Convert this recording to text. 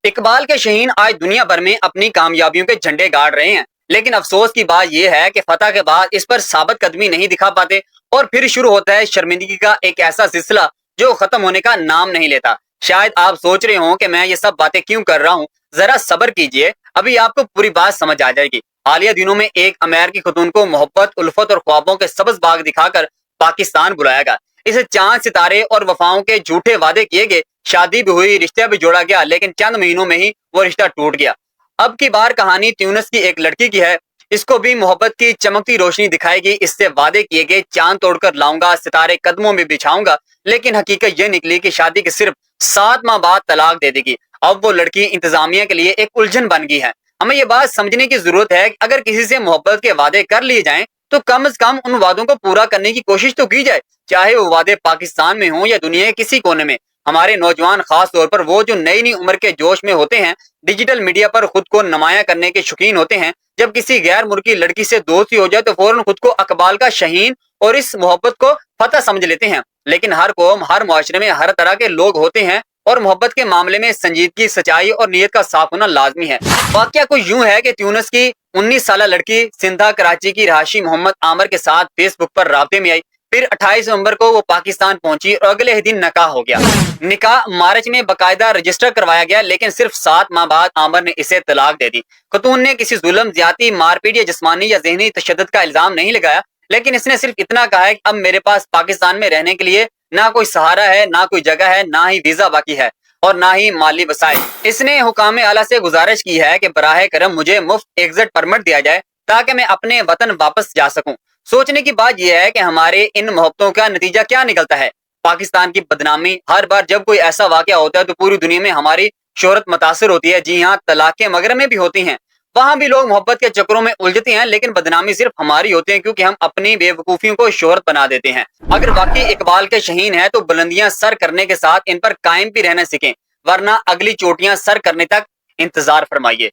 اقبال کے شہین آج دنیا بھر میں اپنی کامیابیوں کے جھنڈے گاڑ رہے ہیں، لیکن افسوس کی بات یہ ہے کہ فتح کے بعد اس پر ثابت قدمی نہیں دکھا پاتے، اور پھر شروع ہوتا ہے شرمندگی کا ایک ایسا سلسلہ جو ختم ہونے کا نام نہیں لیتا۔ شاید آپ سوچ رہے ہوں کہ میں یہ سب باتیں کیوں کر رہا ہوں، ذرا صبر کیجئے، ابھی آپ کو پوری بات سمجھ آ جائے گی۔ حالیہ دنوں میں ایک امریکی خاتون کو محبت، الفت اور خوابوں کے سبز باغ دکھا کر پاکستان بلایا گیا۔ اسے چاند ستارے اور وفاؤں کے جھوٹے وعدے کیے گئے، شادی بھی ہوئی، رشتہ بھی جوڑا گیا، لیکن چند مہینوں میں ہی وہ رشتہ ٹوٹ گیا۔ اب کی بار کہانی تیونس کی ایک لڑکی کی ہے۔ اس کو بھی محبت کی چمکتی روشنی دکھائے گی، اس سے وعدے کیے گئے چاند توڑ کر لاؤں گا، ستارے قدموں میں بچھاؤں گا، لیکن حقیقت یہ نکلی کہ شادی کے صرف 7 ماہ بعد طلاق دے دے گی۔ اب وہ لڑکی انتظامیہ کے لیے ایک الجھن بن گئی ہے۔ ہمیں یہ بات سمجھنے کی ضرورت ہے کہ اگر کسی سے محبت کے وعدے کر لیے جائیں تو کم از کم ان وعدوں کو پورا کرنے کی کوشش تو کی جائے، چاہے وہ وعدے پاکستان میں ہوں یا دنیا کے کسی کونے میں۔ ہمارے نوجوان، خاص طور پر وہ جو نئی عمر کے جوش میں ہوتے ہیں، ڈیجیٹل میڈیا پر خود کو نمایاں کرنے کے شوقین ہوتے ہیں۔ جب کسی غیر ملکی لڑکی سے دوستی ہو جائے تو فوراً خود کو اقبال کا شہین اور اس محبت کو فتح سمجھ لیتے ہیں۔ لیکن ہر قوم، ہر معاشرے میں ہر طرح کے لوگ ہوتے ہیں، اور محبت کے معاملے میں سنجیدگی، سچائی اور نیت کا صاف ہونا لازمی ہے۔ واقعہ کچھ یوں ہے کہ تیونس کی 19 سالہ لڑکی سندھا کراچی کی رہائشی محمد عامر کے ساتھ فیس بک پر رابطے میں آئی، پھر 28 نومبر کو وہ پاکستان پہنچی اور اگلے ہی دن نکاح ہو گیا۔ نکاح مارچ میں باقاعدہ رجسٹر کروایا گیا، لیکن صرف 7 ماہ بعد عامر نے اسے طلاق دے دی۔ خاتون نے کسی ظلم، زیادتی، مار پیٹ یا جسمانی یا ذہنی تشدد کا الزام نہیں لگایا، لیکن اس نے صرف اتنا کہا ہے کہ اب میرے پاس پاکستان میں رہنے کے لیے نہ کوئی سہارا ہے، نہ کوئی جگہ ہے، نہ ہی ویزا باقی ہے اور نہ ہی مالی وسائل۔ اس نے حکام اعلیٰ سے گزارش کی ہے کہ براہ کرم مجھے مفت ایگزٹ پرمٹ دیا جائے تاکہ میں اپنے وطن واپس جا سکوں۔ سوچنے کی بات یہ ہے کہ ہمارے ان محبتوں کا نتیجہ کیا نکلتا ہے؟ پاکستان کی بدنامی۔ ہر بار جب کوئی ایسا واقعہ ہوتا ہے تو پوری دنیا میں ہماری شہرت متاثر ہوتی ہے۔ جی ہاں، طلاقیں مغرب میں بھی ہوتی ہیں، وہاں بھی لوگ محبت کے چکروں میں الجھتے ہیں، لیکن بدنامی صرف ہماری ہوتی ہے کیونکہ ہم اپنی بے وقوفیوں کو شہرت بنا دیتے ہیں۔ اگر واقعی اقبال کے شہین ہے تو بلندیاں سر کرنے کے ساتھ ان پر قائم بھی رہنا سیکھیں، ورنہ اگلی چوٹیاں سر کرنے تک انتظار فرمائیے۔